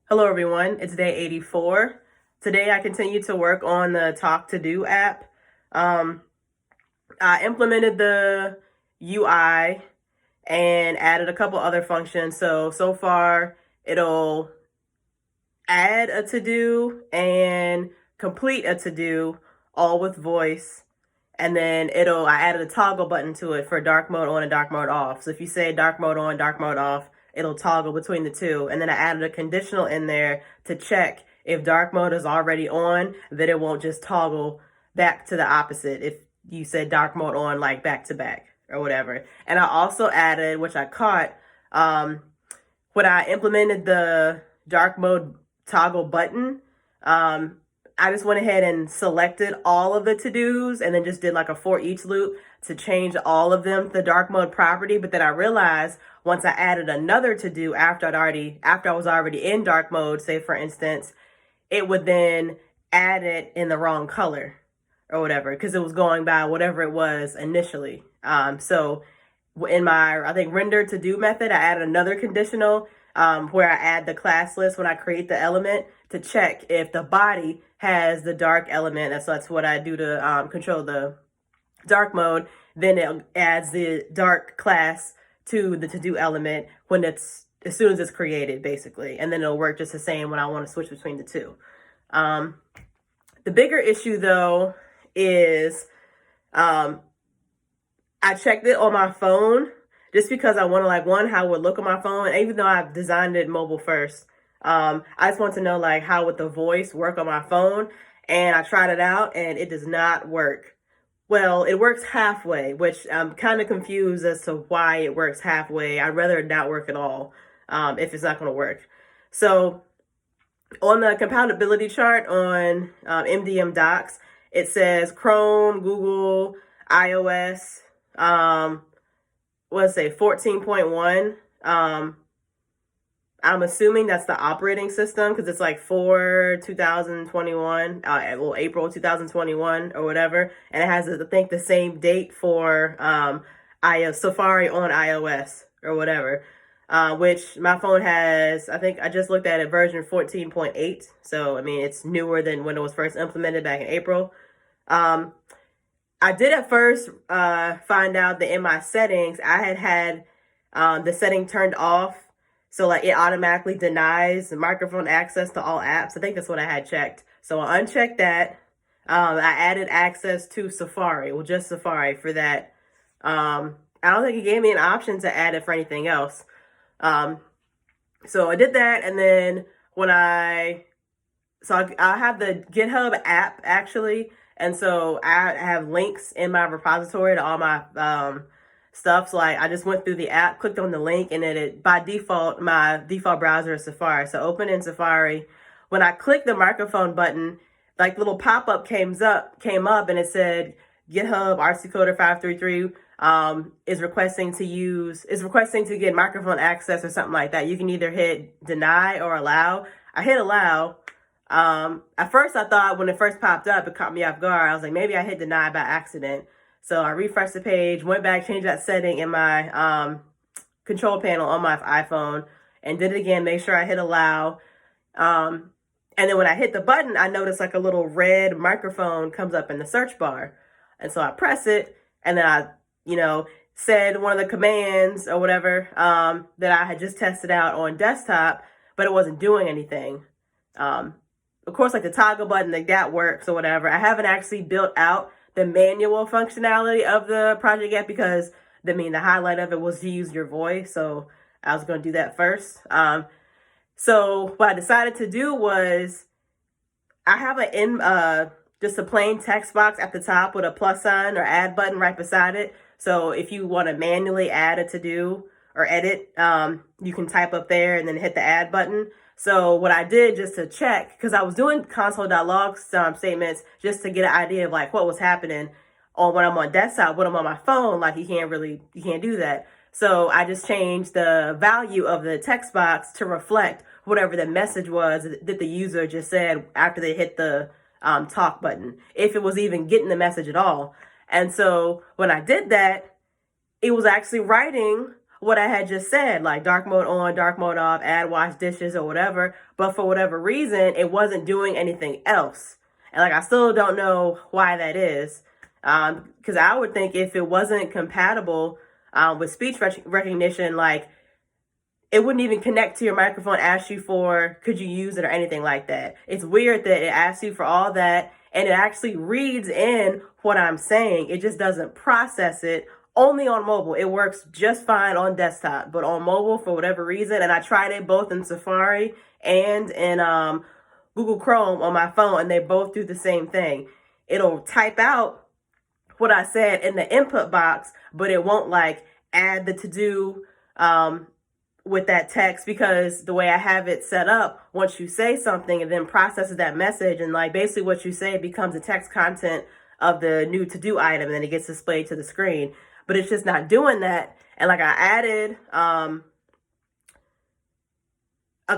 Hello everyone, it's day 84. Today I continue to work on the Talk to Do app. Um, I implemented the UI and added a couple other functions. So far it'll add a to-do and complete a to-do all with voice. And then I added a toggle button to it for dark mode on and dark mode off. So if you say dark mode on, dark mode off, it'll toggle between the two. And then I added a conditional in there to check if dark mode is already on, then it won't just toggle back to the opposite if you said dark mode on like back to back or whatever. And I also added, which I caught, when I implemented the dark mode toggle button, I just went ahead and selected all of the to-dos and then just did like a for each loop to change all of them to the dark mode property. But then I realized once I added another to-do after I was already in dark mode, say for instance, it would then add it in the wrong color or whatever, because it was going by whatever it was initially. So in my, I think, render to do method, I added another conditional where I add the class list when I create the element to check if the body has the dark element. That's what I do to control the dark mode. Then it adds the dark class to the to do element when it's as soon as it's created, basically. And then it'll work just the same when I want to switch between the two. The bigger issue though is I checked it on my phone just because I want to how it would look on my phone. And even though I've designed it mobile first, I just want to know how would the voice work on my phone. And I tried it out and it does not work. Well, it works halfway, which I'm kind of confused as to why it works halfway. I'd rather it not work at all if it's not going to work. So on the compatibility chart on MDM Docs, it says Chrome, Google, iOS, let's say 14.1. I'm assuming that's the operating system because it's like for 2021, April 2021 or whatever. And it has, I think, the same date for iOS, Safari on iOS or whatever, which my phone has, I think I just looked at it, version 14.8. So, I mean, it's newer than when it was first implemented back in April. I did at first find out that in my settings, I had the setting turned off. So it automatically denies the microphone access to all apps. I think that's what I had checked. So I unchecked that. I added access to Safari, well, just Safari for that. I don't think it gave me an option to add it for anything else. So I did that. And then I have the GitHub app actually. And so I have links in my repository to all my stuff. So I just went through the app, clicked on the link, and then by default, my default browser is Safari. So open in Safari. When I clicked the microphone button, little pop-up came up and it said GitHub RC Coder 533 is requesting to get microphone access or something like that. You can either hit deny or allow. I hit allow. At first I thought when it first popped up, it caught me off guard. I was like, maybe I hit deny by accident. So I refreshed the page, went back, changed that setting in my control panel on my iPhone, and did it again, make sure I hit allow. And then when I hit the button, I noticed a little red microphone comes up in the search bar. And so I press it, and then I, said one of the commands or whatever that I had just tested out on desktop, but it wasn't doing anything. Of course, the toggle button, that works or whatever. I haven't actually built out the manual functionality of the project yet because the highlight of it was to use your voice. So I was going to do that first. So what I decided to do was I have just a plain text box at the top with a plus sign or add button right beside it. So if you want to manually add a to-do or edit, you can type up there and then hit the add button. So what I did just to check, because I was doing console.log statements just to get an idea of what was happening when I'm on desktop, when I'm on my phone, you can't do that. So I just changed the value of the text box to reflect whatever the message was that the user just said after they hit the talk button, if it was even getting the message at all. And so when I did that, it was actually writing what I had just said, like dark mode on, dark mode off, add wash dishes or whatever. But for whatever reason, it wasn't doing anything else. And like, I still don't know why that is. Because I would think if it wasn't compatible with speech recognition, like it wouldn't even connect to your microphone, ask you for, could you use it or anything like that. It's weird that it asks you for all that and it actually reads in what I'm saying. It just doesn't process it. Only on mobile. It works just fine on desktop, but on mobile for whatever reason, and I tried it both in Safari and in Google Chrome on my phone, and they both do the same thing. It'll type out what I said in the input box, but it won't like add the to-do with that text, because the way I have it set up, once you say something, it then processes that message, and like basically what you say becomes the text content of the new to-do item, and then it gets displayed to the screen. But it's just not doing that. And like I added a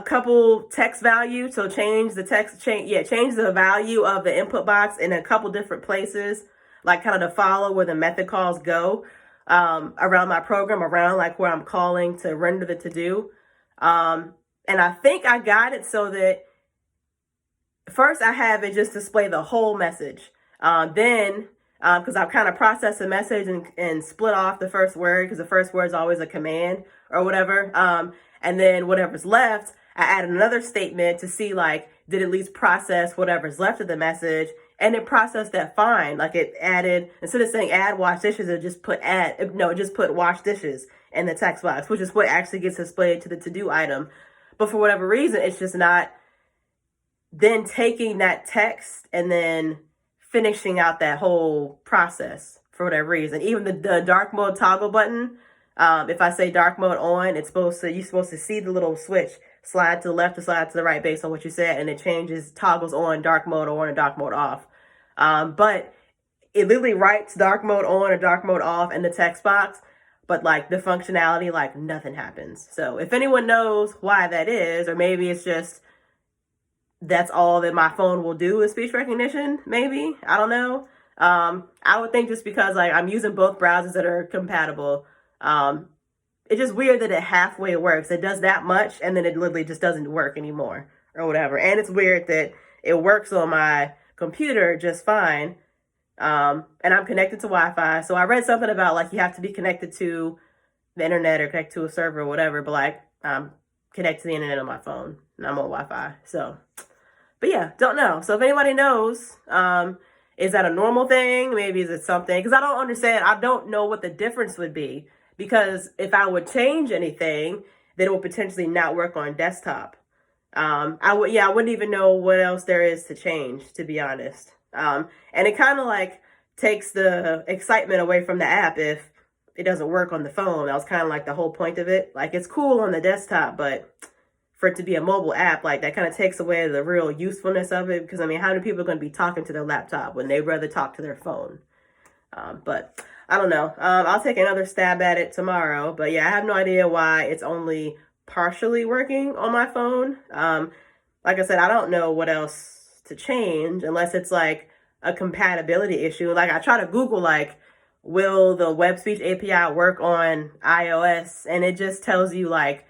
couple text values, so change the text, change the value of the input box in a couple different places, like kind of to follow where the method calls go around my program, around like where I'm calling to render the to-do. And I think I got it so that first I have it just display the whole message. Then because I've kind of processed the message and split off the first word, because the first word is always a command or whatever. And then whatever's left, I added another statement to see like, did it at least process whatever's left of the message? And it processed that fine. Like it added, instead of saying add wash dishes, it just put it just put wash dishes in the text box, which is what actually gets displayed to the to-do item. But for whatever reason, it's just not then taking that text and then finishing out that whole process for whatever reason. Even the dark mode toggle button, if I say dark mode on, you're supposed to see the little switch slide to the left or slide to the right based on what you said, and it changes, toggles on dark mode on and dark mode off. But it literally writes dark mode on or dark mode off in the text box, but like the functionality, like nothing happens. So if anyone knows why that is, or maybe it's just that's all that my phone will do is speech recognition, maybe. I don't know. I would think just because like I'm using both browsers that are compatible. It's just weird that it halfway works. It does that much and then it literally just doesn't work anymore or whatever. And it's weird that it works on my computer just fine. And I'm connected to Wi-Fi. So I read something about like you have to be connected to the internet or connect to a server or whatever. But like I'm connected to the internet on my phone and I'm on Wi-Fi. So, but yeah, don't know. So if anybody knows, is that a normal thing? Maybe is it something? Because I don't understand. I don't know what the difference would be. Because if I would change anything, then it would potentially not work on desktop. I wouldn't even know what else there is to change, to be honest. And it kind of like takes the excitement away from the app if it doesn't work on the phone. That was kind of like the whole point of it. Like it's cool on the desktop, but for it to be a mobile app, like that kind of takes away the real usefulness of it. Because I mean, how many people are going to be talking to their laptop when they'd rather talk to their phone? But I don't know. I'll take another stab at it tomorrow. But yeah, I have no idea why it's only partially working on my phone. Like I said, I don't know what else to change unless it's like a compatibility issue. Like I try to Google like, will the web speech API work on iOS? And it just tells you like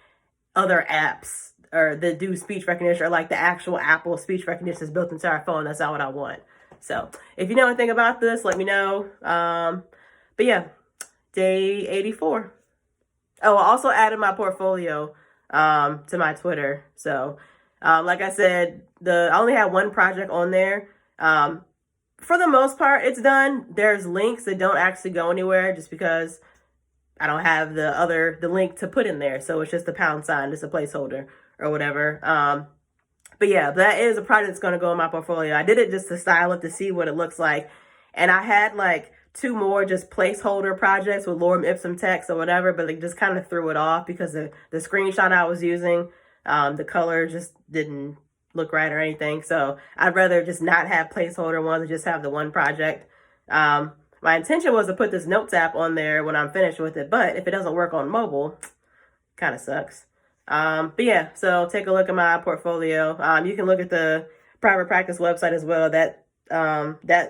other apps or that do speech recognition, or like the actual Apple speech recognition is built into our phone. That's not what I want. So if you know anything about this, let me know. But yeah, day 84. Oh, I also added my portfolio to my Twitter. So like I said, I only had one project on there. For the most part, it's done. There's links that don't actually go anywhere just because I don't have the link to put in there. So it's just a £, just a placeholder or whatever. But yeah, that is a project that's going to go in my portfolio. I did it just to style it to see what it looks like. And I had like 2 more just placeholder projects with lorem ipsum text or whatever, but it just kind of threw it off because the screenshot I was using, the color just didn't look right or anything. So I'd rather just not have placeholder ones and just have the one project. My intention was to put this notes app on there when I'm finished with it, but if it doesn't work on mobile, kind of sucks. But yeah, so take a look at my portfolio. You can look at the private practice website as well. That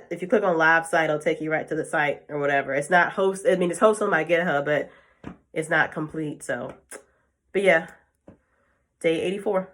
if you click on live site, it'll take you right to the site or whatever. It's not it's hosted on my GitHub, but is not complete. So, but yeah, day 84.